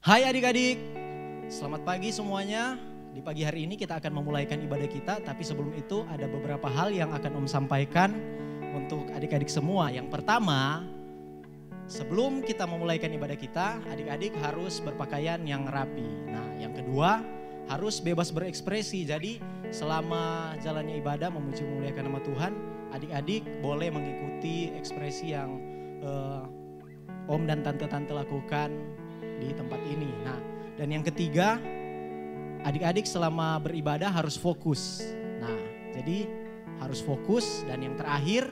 Hai adik-adik, selamat pagi semuanya. Di pagi hari ini kita akan memulaikan ibadah kita, tapi sebelum itu ada beberapa hal yang akan Om sampaikan untuk adik-adik semua. Yang pertama, sebelum kita memulaikan ibadah kita, adik-adik harus berpakaian yang rapi. Nah, yang kedua, harus bebas berekspresi. Jadi selama jalannya ibadah memuji memuliakan nama Tuhan, adik-adik boleh mengikuti ekspresi yang Om dan Tante-Tante lakukan di tempat ini. Nah, dan yang ketiga, adik-adik selama beribadah harus fokus. Nah, jadi harus fokus. Dan yang terakhir,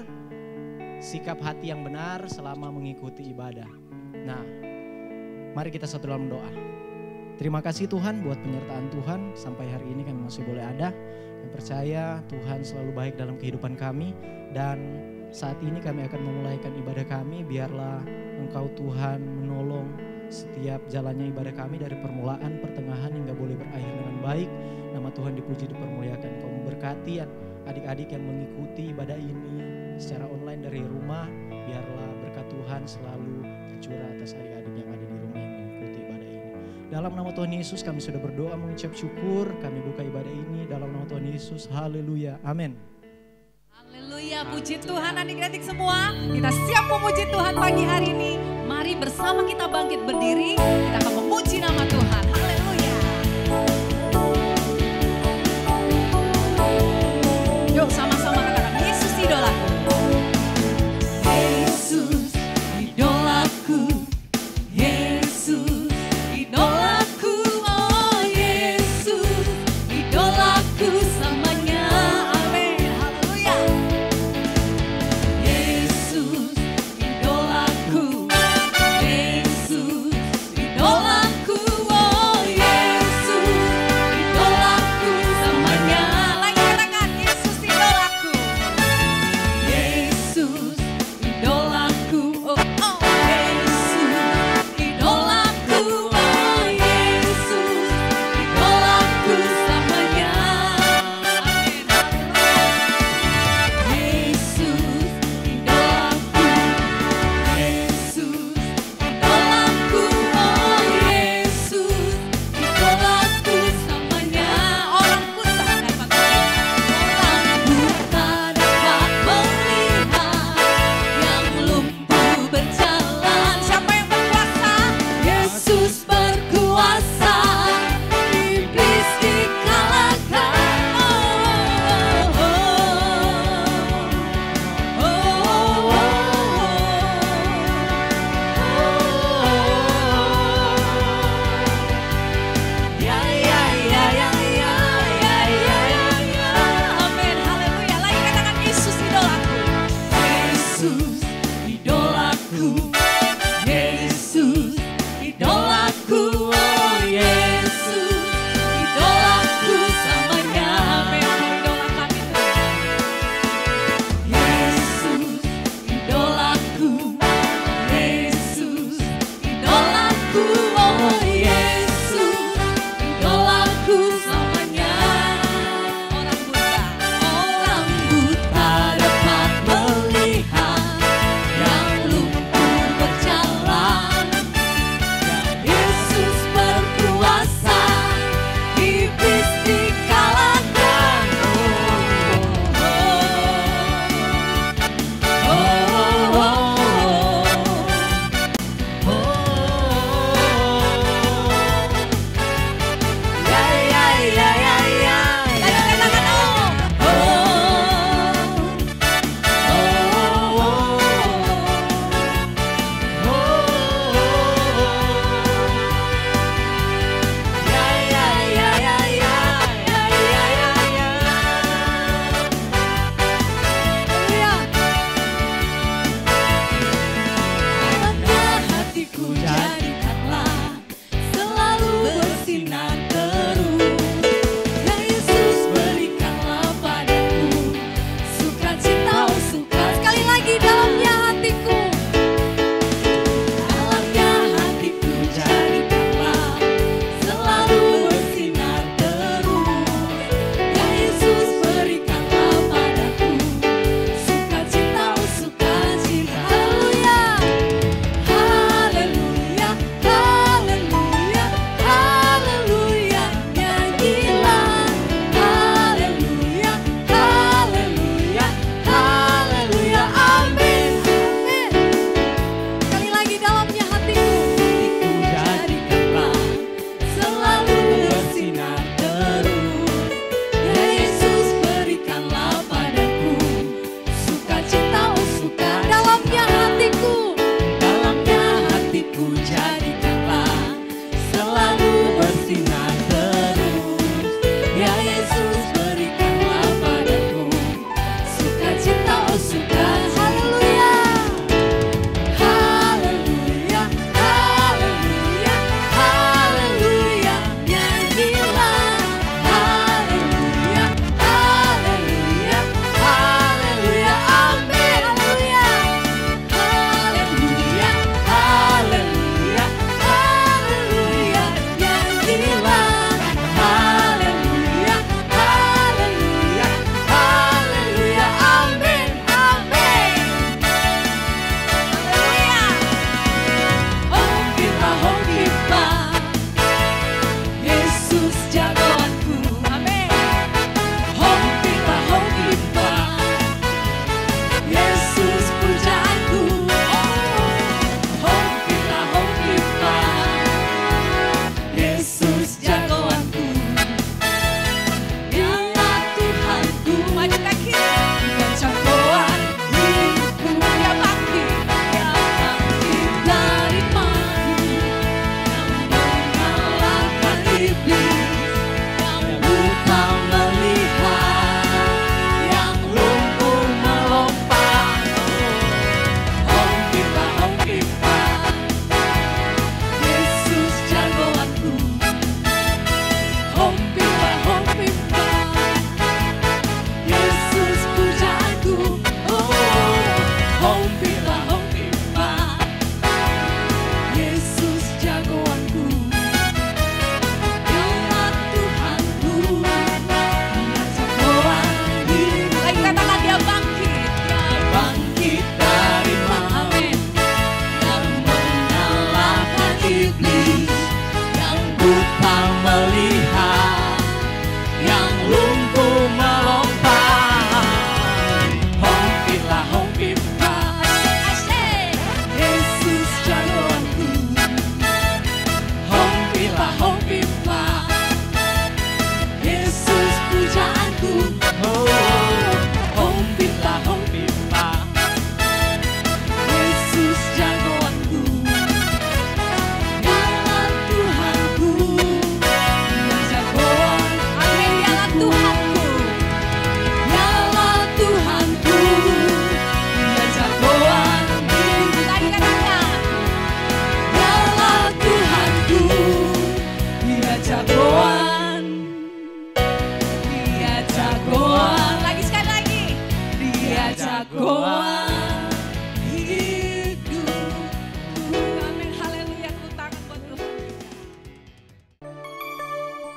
sikap hati yang benar selama mengikuti ibadah. Nah, mari kita satu dalam doa. Terima kasih Tuhan buat penyertaan Tuhan. Sampai hari ini kami masih boleh ada. Kami percaya Tuhan selalu baik dalam kehidupan kami. Dan saat ini kami akan memulaikan ibadah kami. Biarlah Engkau Tuhan menolong setiap jalannya ibadah kami dari permulaan, pertengahan hingga boleh berakhir dengan baik. Nama Tuhan dipuji, dipermuliakan. Kau memberkati adik-adik yang mengikuti ibadah ini secara online dari rumah. Biarlah berkat Tuhan selalu tercurah atas adik-adik yang ada di rumah yang mengikuti ibadah ini. Dalam nama Tuhan Yesus kami sudah berdoa mengucap syukur. Kami buka ibadah ini dalam nama Tuhan Yesus. Haleluya. Amin. Haleluya, puji Tuhan adik-adik semua. Kita siap memuji Tuhan pagi hari ini. Mari bersama kita bangkit berdiri, kita akan memuji nama Tuhan. Haleluya. Yuk sama-sama katakan, Yesus idolaku. Yesus idolaku. Yesus idolaku. Oh Yesus idolaku selamanya. Amin. Haleluya. Yesus idolaku. Yesus idolaku.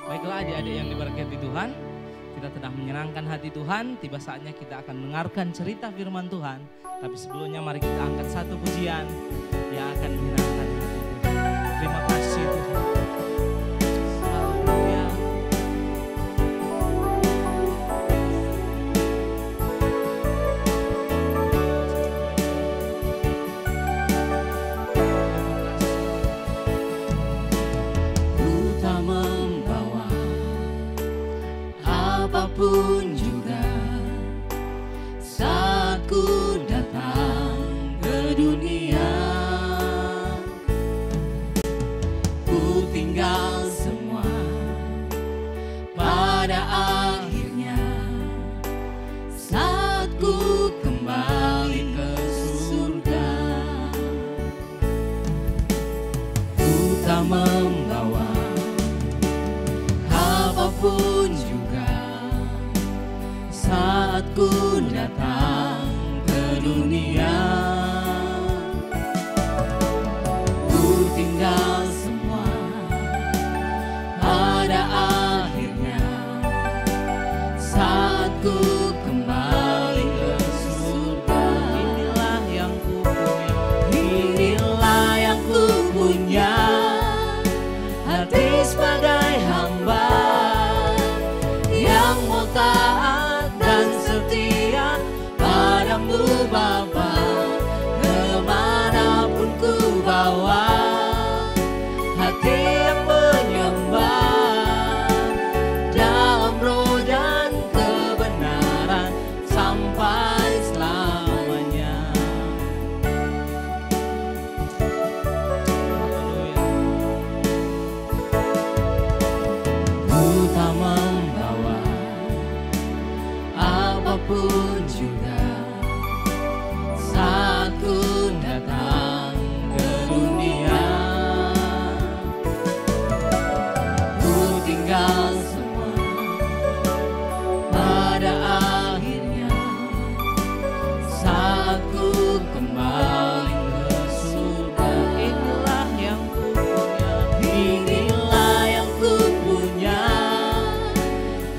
Baiklah adik-adik yang diberkati Tuhan, kita telah menyenangkan hati Tuhan. Tiba saatnya kita akan mendengarkan cerita firman Tuhan. Tapi sebelumnya mari kita angkat satu pujian yang akan menyenangkan hati Tuhan. Terima kasih Tuhan. Haleluya. Apapun juga saat ku datang ke dunia, ku tinggal semua pada akhirnya saat ku kembali ke surga. Ku tak membawa apapun juga saat ku datang ke dunia, ku tinggal semua pada akhirnya saat ku kembali ke surga. Inilah yang ku punya, Inilah yang ku punya, hati sebagai hamba yang mau taat dan setia padamu Bapa. Kemanapun ku bawa, hati yang menyembah dalam roh dan kebenaran sampai selamanya. haleluya. Ku tak membawa apapun juga saat ku datang ke dunia, ku tinggal semua pada akhirnya saat ku kembali ke surga. Inilah yang ku punya, Inilah yang ku punya,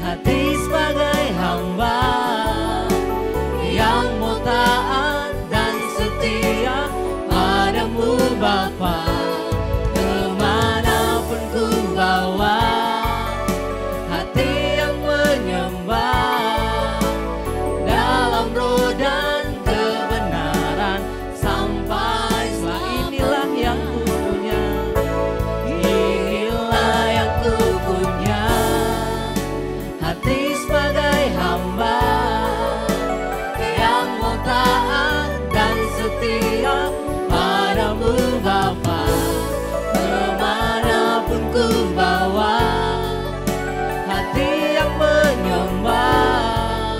hati sebagai hamba yang mau taat dan setia padamu Bapa. Kemanapun ku bawa, hati yang menyembah dalam roh dan kebenaran sampai selamanya. inilah yang ku punya, Inilah yang ku punya, hati sebagai hamba yang mau taat dan setia padamu Bapa. Kemanapun ku bawa, hati yang menyembah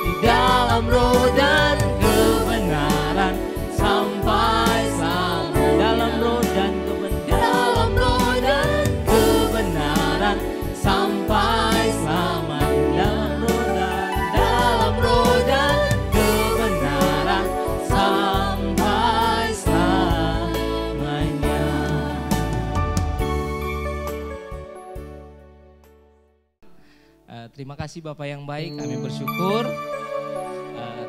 di dalam roh dan kebenaran sampai selamanya. dalam roh dan kebenaran. Dalam roh dan kebenaran sampai selamanya. Dalam roh dan Dalam roh dan kebenaran sampai selamanya. Terima kasih Bapak yang baik, kami bersyukur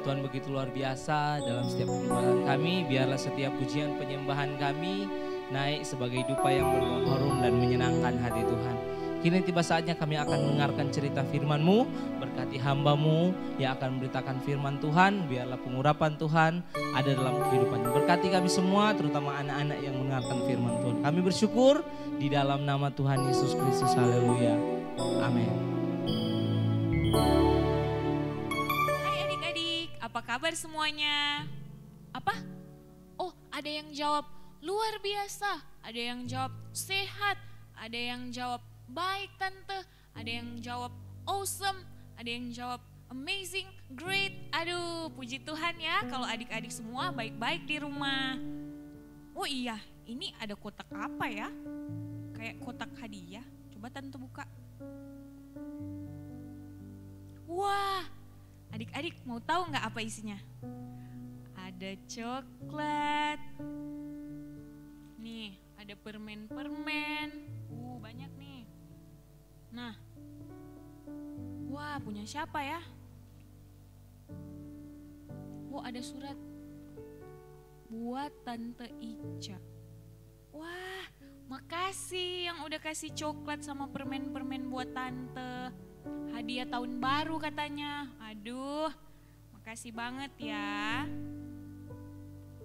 Tuhan begitu luar biasa dalam setiap penyembahan kami. Biarlah setiap pujian penyembahan kami naik sebagai dupa yang berharum dan menyenangkan hati Tuhan. Kini tiba saatnya kami akan mendengarkan cerita firman-Mu. Berkati hamba-Mu yang akan memberitakan firman Tuhan. Biarlah pengurapan Tuhan ada dalam kehidupannya. Berkati kami semua, terutama anak-anak yang mendengarkan firman Tuhan. Kami bersyukur di dalam nama Tuhan Yesus Kristus. Haleluya. Amin. Hai adik-adik, apa kabar semuanya? Apa? Oh, ada yang jawab luar biasa, ada yang jawab sehat, ada yang jawab baik tante, ada yang jawab awesome, ada yang jawab amazing, great. Aduh, puji Tuhan ya kalau adik-adik semua baik-baik di rumah. Oh iya, ini ada kotak apa ya? Kayak kotak hadiah. Coba tante buka. Wah, adik-adik mau tahu nggak apa isinya? Ada coklat. Nih, ada permen-permen. Banyak nih. Suratnya siapa ya? Oh, ada surat buat Tante Ica. Wah, makasih yang udah kasih coklat sama permen-permen buat Tante. Hadiah tahun baru katanya. Aduh, makasih banget ya.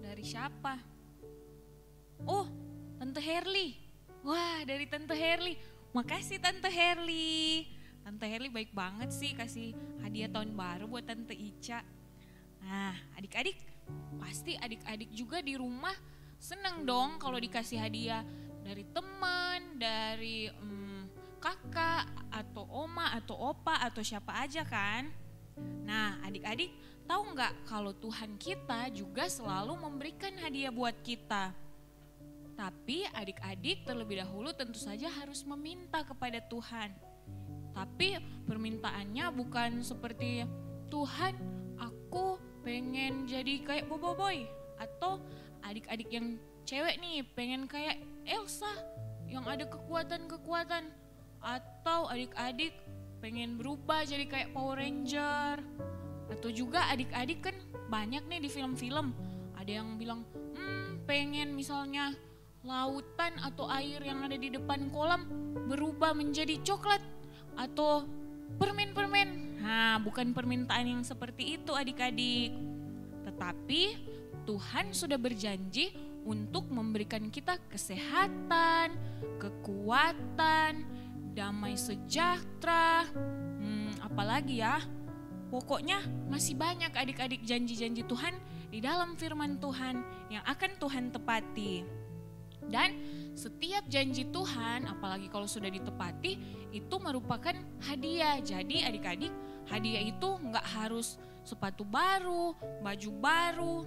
Dari siapa? Oh, Tante Herli. Wah, dari Tante Herli. Makasih Tante Herli. Tante Herli baik banget sih kasih hadiah tahun baru buat Tante Ica. Nah, adik-adik, pasti adik-adik juga di rumah seneng dong kalau dikasih hadiah dari teman, dari kakak, atau oma, atau opa, atau siapa aja kan. Nah, adik-adik tahu nggak kalau Tuhan kita juga selalu memberikan hadiah buat kita. Tapi adik-adik terlebih dahulu tentu saja harus meminta kepada Tuhan. Tapi permintaannya bukan seperti, Tuhan aku pengen jadi kayak Bobo Boy. Atau adik-adik yang cewek nih pengen kayak Elsa yang ada kekuatan-kekuatan. Atau adik-adik pengen berubah jadi kayak Power Ranger. Atau juga adik-adik kan banyak nih di film-film. Ada yang bilang pengen misalnya lautan atau air yang ada di depan kolam berubah menjadi coklat atau permen-permen. Nah, bukan permintaan yang seperti itu adik-adik. Tetapi Tuhan sudah berjanji untuk memberikan kita kesehatan, kekuatan, damai sejahtera, apalagi ya. Pokoknya masih banyak adik-adik janji-janji Tuhan di dalam firman Tuhan yang akan Tuhan tepati. Dan setiap janji Tuhan, apalagi kalau sudah ditepati, itu merupakan hadiah. Jadi adik-adik, hadiah itu nggak harus sepatu baru, baju baru,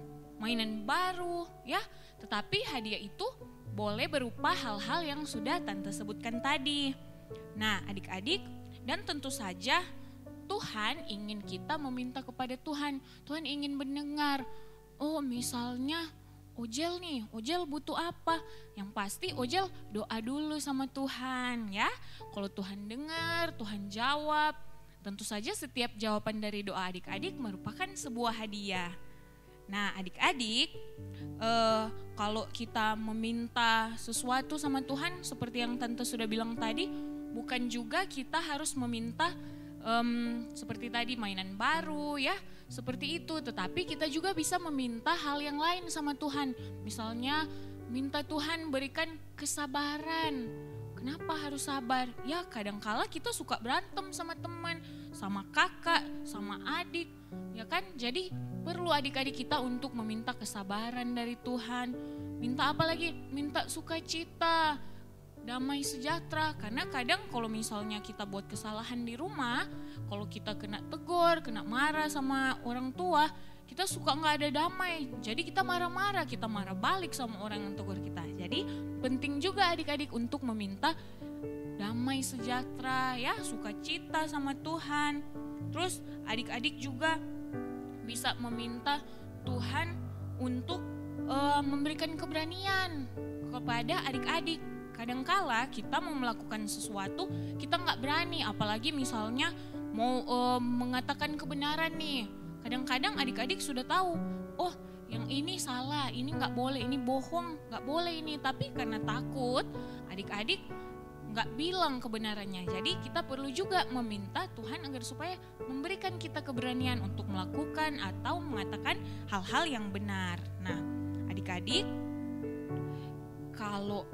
mainan baru, ya. Tetapi hadiah itu boleh berupa hal-hal yang sudah Tante sebutkan tadi. Nah, adik-adik, dan tentu saja Tuhan ingin kita meminta kepada Tuhan. Tuhan ingin mendengar, oh misalnya Ojel nih, Ojel butuh apa? Yang pasti Ojel doa dulu sama Tuhan ya. Kalau Tuhan dengar, Tuhan jawab. Tentu saja setiap jawaban dari doa adik-adik merupakan sebuah hadiah. Nah adik-adik, kalau kita meminta sesuatu sama Tuhan seperti yang Tante sudah bilang tadi, bukan juga kita harus meminta seperti tadi mainan baru ya, seperti itu. Tetapi kita juga bisa meminta hal yang lain sama Tuhan. Misalnya minta Tuhan berikan kesabaran. Kenapa harus sabar? Ya kadangkala kita suka berantem sama teman, sama kakak, sama adik, ya kan? Jadi perlu adik-adik kita untuk meminta kesabaran dari Tuhan. Minta apa lagi? Minta sukacita, damai sejahtera. Karena kadang kalau misalnya kita buat kesalahan di rumah, kalau kita kena tegur, kena marah sama orang tua, kita suka nggak ada damai. Jadi kita marah-marah, kita marah balik sama orang yang tegur kita. Jadi penting juga adik-adik untuk meminta damai sejahtera ya, sukacita sama Tuhan. Terus adik-adik juga bisa meminta Tuhan untuk memberikan keberanian kepada adik-adik. Kadangkala kita mau melakukan sesuatu kita nggak berani, apalagi misalnya mau mengatakan kebenaran nih. Kadang-kadang adik-adik sudah tahu, oh yang ini salah, ini nggak boleh, ini bohong, nggak boleh ini. Tapi karena takut, adik-adik nggak bilang kebenarannya. Jadi kita perlu juga meminta Tuhan agar supaya memberikan kita keberanian untuk melakukan atau mengatakan hal-hal yang benar. Nah adik-adik, kalau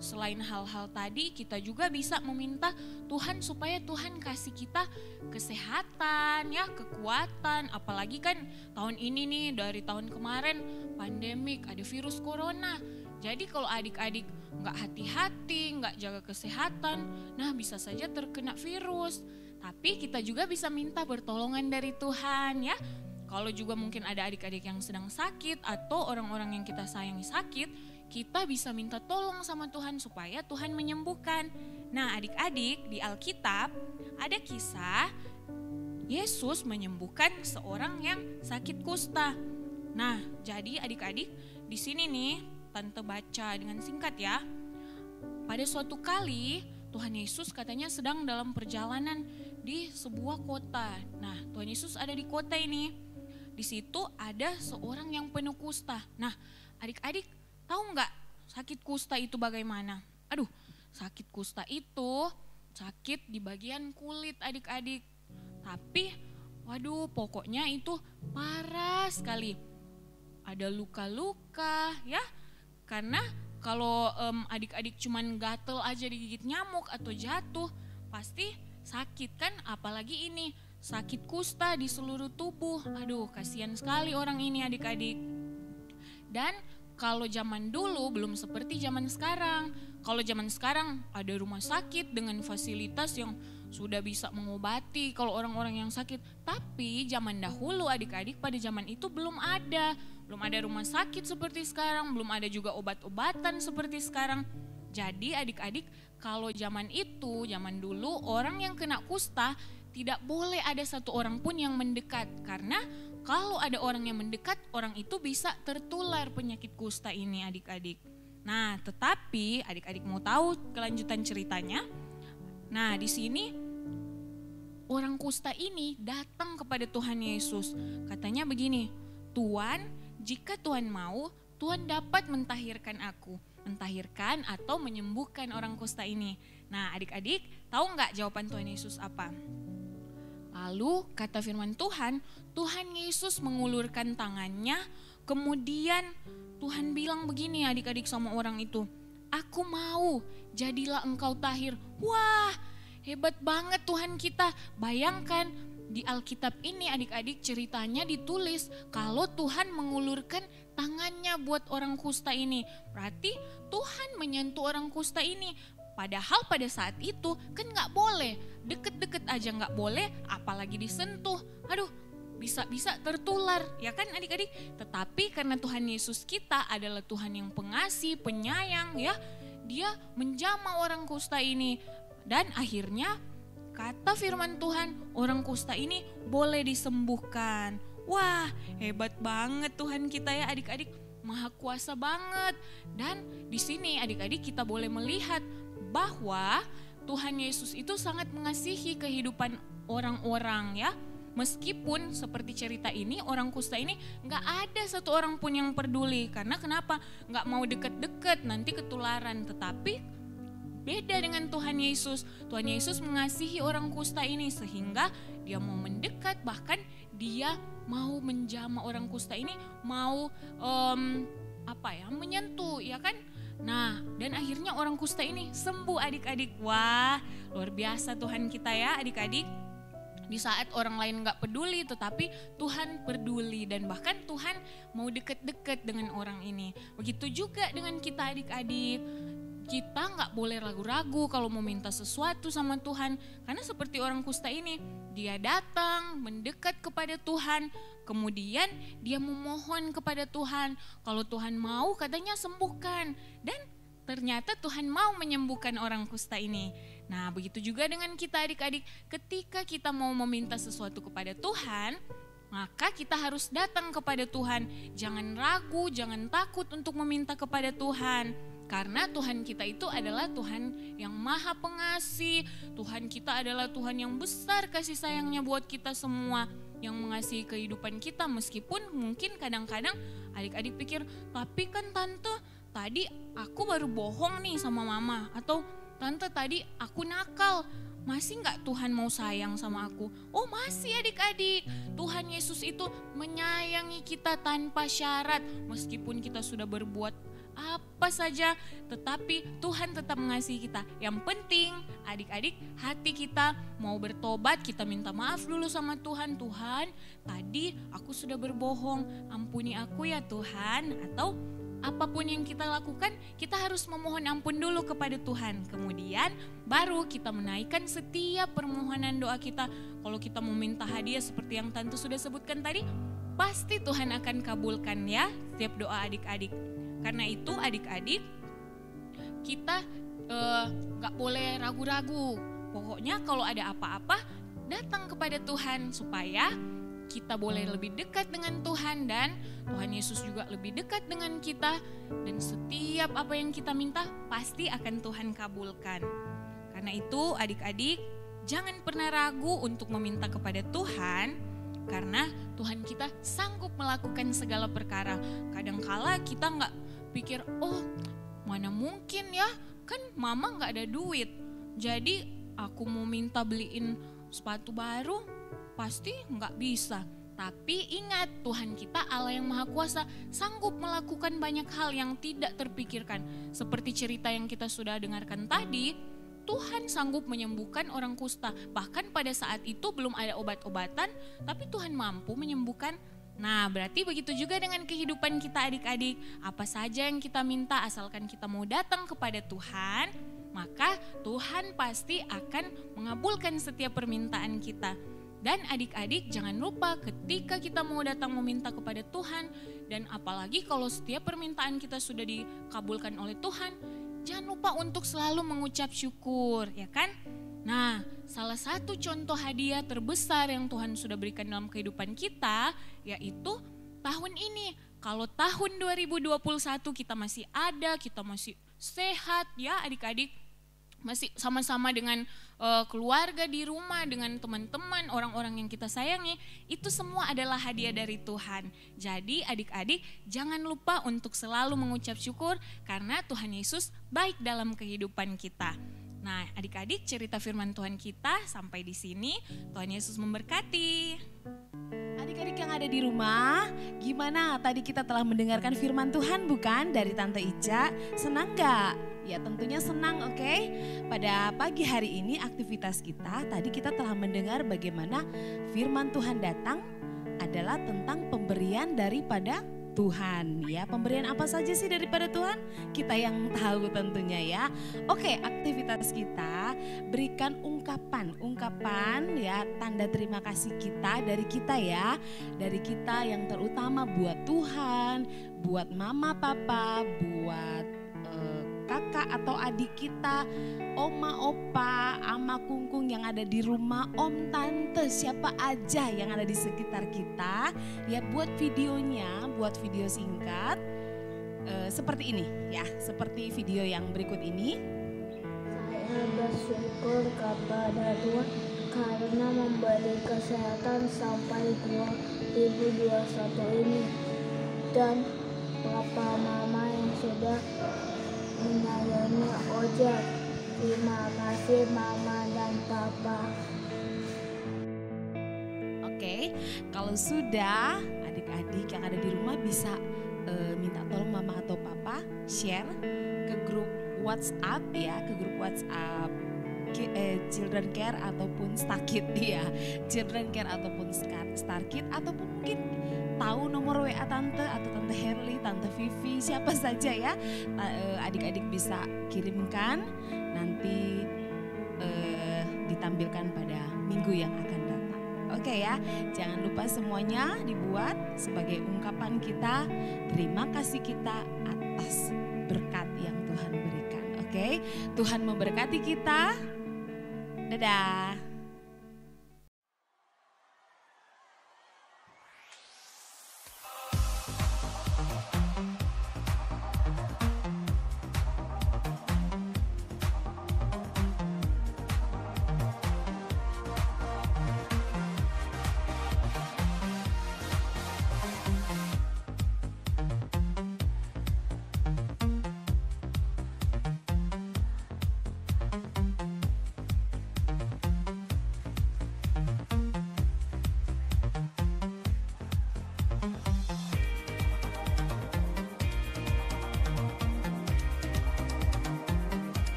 selain hal-hal tadi, kita juga bisa meminta Tuhan supaya Tuhan kasih kita kesehatan, ya, kekuatan. Apalagi kan tahun ini nih, dari tahun kemarin pandemik, ada virus corona. Jadi kalau adik-adik nggak hati-hati, nggak jaga kesehatan, nah bisa saja terkena virus. Tapi kita juga bisa minta pertolongan dari Tuhan ya. Kalau juga mungkin ada adik-adik yang sedang sakit atau orang-orang yang kita sayangi sakit, kita bisa minta tolong sama Tuhan supaya Tuhan menyembuhkan. Nah adik-adik, di Alkitab ada kisah Yesus menyembuhkan seorang yang sakit kusta. Nah jadi adik-adik, di sini nih Tante baca dengan singkat ya. Pada suatu kali Tuhan Yesus katanya sedang dalam perjalanan di sebuah kota. Nah, Tuhan Yesus ada di kota ini. Di situ ada seorang yang penuh kusta. Nah, adik-adik tahu nggak sakit kusta itu bagaimana? Aduh, sakit kusta itu sakit di bagian kulit adik-adik. Tapi, waduh, pokoknya itu parah sekali. Ada luka-luka ya, karena kalau adik-adik cuman gatel aja digigit nyamuk atau jatuh, pasti sakit kan, apalagi ini sakit kusta di seluruh tubuh. Aduh, kasihan sekali orang ini adik-adik. Dan kalau zaman dulu belum seperti zaman sekarang. Kalau zaman sekarang ada rumah sakit dengan fasilitas yang sudah bisa mengobati kalau orang-orang yang sakit. Tapi zaman dahulu adik-adik, pada zaman itu belum ada. Belum ada rumah sakit seperti sekarang, belum ada juga obat-obatan seperti sekarang. Jadi adik-adik, kalau zaman itu, zaman dulu orang yang kena kusta tidak boleh ada satu orang pun yang mendekat. Karena kalau ada orang yang mendekat, orang itu bisa tertular penyakit kusta ini adik-adik. Nah, tetapi adik-adik mau tahu kelanjutan ceritanya? Nah, di sini orang kusta ini datang kepada Tuhan Yesus. Katanya begini, "Tuan, jika Tuhan mau, Tuhan dapat mentahirkan aku." Mentahirkan atau menyembuhkan orang kusta ini. Nah, adik-adik tahu nggak jawaban Tuhan Yesus apa? Lalu kata firman Tuhan, Tuhan Yesus mengulurkan tangannya, kemudian Tuhan bilang begini adik-adik sama orang itu, "Aku mau, jadilah engkau tahir." Wah, hebat banget Tuhan kita. Bayangkan di Alkitab ini adik-adik ceritanya ditulis kalau Tuhan mengulurkan tangannya buat orang kusta ini. Berarti Tuhan menyentuh orang kusta ini. Padahal pada saat itu kan gak boleh, deket-deket aja gak boleh, apalagi disentuh. Aduh, bisa-bisa tertular, ya kan adik-adik? Tetapi karena Tuhan Yesus kita adalah Tuhan yang pengasih, penyayang ya, Dia menjamah orang kusta ini. Dan akhirnya kata firman Tuhan, orang kusta ini boleh disembuhkan. Wah, hebat banget Tuhan kita ya adik-adik, maha kuasa banget. Dan di sini adik-adik kita boleh melihat bahwa Tuhan Yesus itu sangat mengasihi kehidupan orang-orang ya. Meskipun seperti cerita ini, orang kusta ini gak ada satu orang pun yang peduli. Karena kenapa? Gak mau deket-deket, nanti ketularan. Tetapi beda dengan Tuhan Yesus. Tuhan Yesus mengasihi orang kusta ini sehingga Dia mau mendekat, bahkan Dia mau menjamah orang kusta ini, mau menyentuh, ya kan? Nah, dan akhirnya orang kusta ini sembuh adik-adik. Wah, luar biasa Tuhan kita ya adik-adik. Di saat orang lain gak peduli, tetapi Tuhan peduli dan bahkan Tuhan mau deket-deket dengan orang ini. Begitu juga dengan kita adik-adik. Kita gak boleh ragu-ragu kalau mau minta sesuatu sama Tuhan. Karena seperti orang kusta ini, dia datang mendekat kepada Tuhan. Kemudian dia memohon kepada Tuhan. Kalau Tuhan mau katanya sembuhkan. Dan ternyata Tuhan mau menyembuhkan orang kusta ini. Nah, begitu juga dengan kita adik-adik. Ketika kita mau meminta sesuatu kepada Tuhan, maka kita harus datang kepada Tuhan. Jangan ragu, jangan takut untuk meminta kepada Tuhan. Karena Tuhan kita itu adalah Tuhan yang maha pengasih. Tuhan kita adalah Tuhan yang besar kasih sayangnya buat kita semua. Yang mengasihi kehidupan kita, meskipun mungkin kadang-kadang adik-adik pikir, tapi kan tante tadi aku baru bohong nih sama mama. Atau tante tadi aku nakal, masih gak Tuhan mau sayang sama aku? Oh masih adik-adik, Tuhan Yesus itu menyayangi kita tanpa syarat. Meskipun kita sudah berbuat apa saja, tetapi Tuhan tetap mengasihi kita. Yang penting adik-adik hati kita mau bertobat, kita minta maaf dulu sama Tuhan. Tuhan tadi aku sudah berbohong, ampuni aku ya Tuhan. Atau apapun yang kita lakukan, kita harus memohon ampun dulu kepada Tuhan. Kemudian baru kita menaikkan setiap permohonan doa kita. Kalau kita mau minta hadiah seperti yang tante sudah sebutkan tadi, pasti Tuhan akan kabulkan ya setiap doa adik-adik. Karena itu adik-adik, kita gak boleh ragu-ragu. Pokoknya kalau ada apa-apa, datang kepada Tuhan supaya kita boleh lebih dekat dengan Tuhan dan Tuhan Yesus juga lebih dekat dengan kita. Dan setiap apa yang kita minta pasti akan Tuhan kabulkan. Karena itu adik-adik, jangan pernah ragu untuk meminta kepada Tuhan, karena Tuhan kita sanggup melakukan segala perkara. Kadangkala kita nggak pikir, oh mana mungkin ya, kan mama nggak ada duit, jadi aku mau minta beliin sepatu baru, pasti nggak bisa. Tapi ingat, Tuhan kita Allah yang Maha Kuasa, sanggup melakukan banyak hal yang tidak terpikirkan. Seperti cerita yang kita sudah dengarkan tadi, Tuhan sanggup menyembuhkan orang kusta. Bahkan pada saat itu belum ada obat-obatan, tapi Tuhan mampu menyembuhkan. Nah, berarti begitu juga dengan kehidupan kita adik-adik. Apa saja yang kita minta asalkan kita mau datang kepada Tuhan, maka Tuhan pasti akan mengabulkan setiap permintaan kita. Dan adik-adik jangan lupa ketika kita mau datang meminta kepada Tuhan, dan apalagi kalau setiap permintaan kita sudah dikabulkan oleh Tuhan, jangan lupa untuk selalu mengucap syukur, ya kan? Nah, salah satu contoh hadiah terbesar yang Tuhan sudah berikan dalam kehidupan kita, yaitu tahun ini. Kalau tahun 2021 kita masih ada, kita masih sehat ya adik-adik, masih sama-sama dengan keluarga di rumah, dengan teman-teman, orang-orang yang kita sayangi, itu semua adalah hadiah dari Tuhan. Jadi adik-adik jangan lupa untuk selalu mengucap syukur karena Tuhan Yesus baik dalam kehidupan kita. Nah, adik-adik, cerita firman Tuhan kita sampai di sini. Tuhan Yesus memberkati. Adik-adik yang ada di rumah, gimana tadi kita telah mendengarkan firman Tuhan bukan dari Tante Ica? Senang gak? Ya tentunya senang, oke? Pada pagi hari ini aktivitas kita, tadi kita telah mendengar bagaimana firman Tuhan datang adalah tentang pemberian daripada Tuhan. Ya, pemberian apa saja sih daripada Tuhan? Kita yang tahu tentunya ya. Oke, aktivitas kita berikan ungkapan ya, tanda terima kasih kita dari kita ya. Dari kita yang terutama buat Tuhan, buat mama papa, buat kakak atau adik kita, oma opa, ama kungkung yang ada di rumah, om tante, siapa aja yang ada di sekitar kita. Ya, buat videonya, buat video singkat seperti ini ya, seperti video yang berikut ini. Saya bersyukur kepada Tuhan karena memberi kesehatan sampai 2021 ini, dan Papa Mama yang sudah menyayangi Ojek. Terima kasih Mama dan Papa. Oke, kalau sudah adik-adik yang ada di rumah bisa minta tolong Mama atau Papa share ke grup WhatsApp ya, ke grup WhatsApp Children Care ataupun Starkid ya, Children Care ataupun Starkid, ataupun mungkin tahu nomor WA Tante atau Tante Herli, Tante Vivi, siapa saja ya, adik-adik bisa kirimkan, nanti ditampilkan pada minggu yang akan datang. Oke ya, jangan lupa semuanya dibuat sebagai ungkapan kita, terima kasih kita atas berkat yang Tuhan berikan. Oke, Tuhan memberkati kita. Dadah.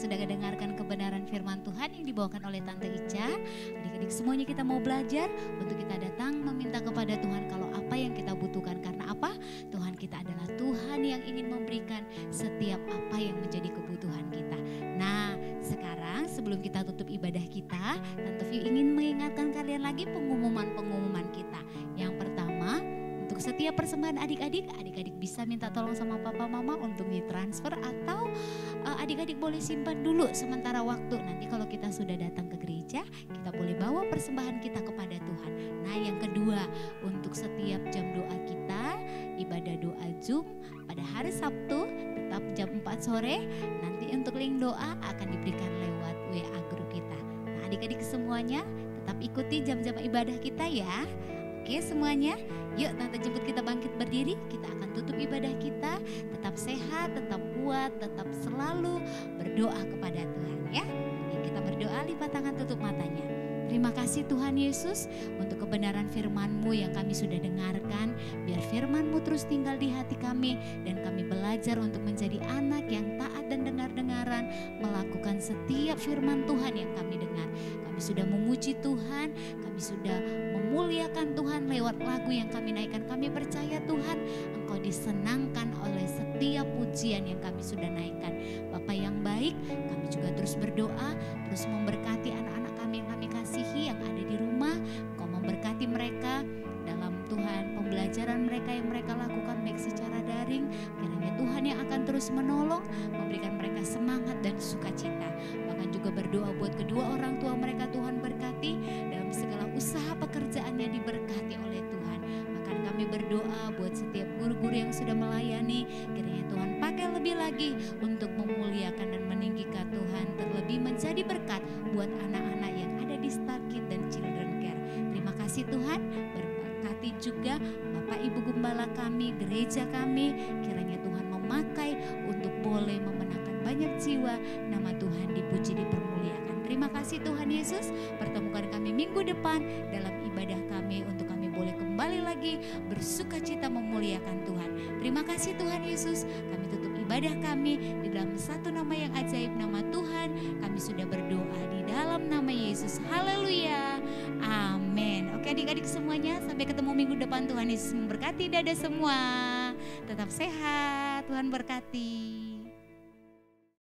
Sudah mendengarkan kebenaran firman Tuhan yang dibawakan oleh Tante Ica. Adik-adik semuanya kita mau belajar untuk kita datang meminta kepada Tuhan kalau apa yang kita butuhkan. Karena apa? Tuhan kita adalah Tuhan yang ingin memberikan setiap apa yang menjadi kebutuhan kita. Nah, sekarang sebelum kita tutup ibadah kita, Tante View ingin mengingatkan kalian lagi pengumuman-pengumuman kita. Yang pertama, untuk setiap persembahan adik-adik bisa minta tolong sama papa mama untuk ditransfer, atau adik-adik boleh simpan dulu sementara waktu. Nanti kalau kita sudah datang ke gereja, kita boleh bawa persembahan kita kepada Tuhan. Nah, yang kedua, untuk setiap jam doa kita, ibadah doa Zoom pada hari Sabtu tetap jam 4 sore. Nanti untuk link doa akan diberikan lewat WA grup kita. Nah, adik-adik semuanya tetap ikuti jam-jam ibadah kita ya. Oke semuanya, yuk Tante jemput kita bangkit berdiri. Kita akan tutup ibadah kita. Tetap sehat, tetap kuat, tetap selalu berdoa kepada Tuhan ya. Yuk kita berdoa, lipat tangan, tutup matanya. Terima kasih Tuhan Yesus untuk kebenaran firman-Mu yang kami sudah dengarkan. Biar firman-Mu terus tinggal di hati kami dan kami belajar untuk menjadi anak yang taat dan dengar-dengaran, melakukan setiap firman Tuhan yang kami dengar. Kami sudah memuji Tuhan, kami sudah memuliakan Tuhan lewat lagu yang kami naikkan. Kami percaya Tuhan, Engkau disenangkan oleh setiap pujian yang kami sudah naikkan. Bapa yang baik, kami juga terus berdoa, terus memberkati anak-anak kami yang kami kasihi yang ada di rumah. Engkau memberkati mereka dalam Tuhan pembelajaran mereka yang mereka lakukan baik secara daring. Kiranya Tuhan yang akan terus menolong, memberikan mereka semangat dan sukacita. Bahkan juga berdoa buat kedua orang tua mereka, Tuhan berkati dalam segala usaha pekerjaannya, diberkati oleh Tuhan. Bahkan kami berdoa buat setiap guru-guru yang sudah melayani, kiranya Tuhan pakai lebih lagi untuk memuliakan dan meninggikan Tuhan, terlebih menjadi berkat buat anak-anak yang ada di Star Kids dan Children Care. Terima kasih Tuhan, berkati juga Bapak Ibu Gembala kami, gereja kami, kiranya Tuhan memakai untuk boleh memenangkan banyak jiwa, nama Tuhan dipuji, dipermuliakan. Terima kasih Tuhan Yesus, pertemukan kami minggu depan dalam ibadah kami untuk kami boleh kembali lagi bersuka cita memuliakan Tuhan. Terima kasih Tuhan Yesus, kami tutup ibadah kami di dalam satu nama yang ajaib, nama Tuhan. Kami sudah berdoa di dalam nama Yesus. Haleluya, amin. Oke adik-adik semuanya, sampai ketemu minggu depan. Tuhan Yesus memberkati dada semua. Tetap sehat, Tuhan berkati.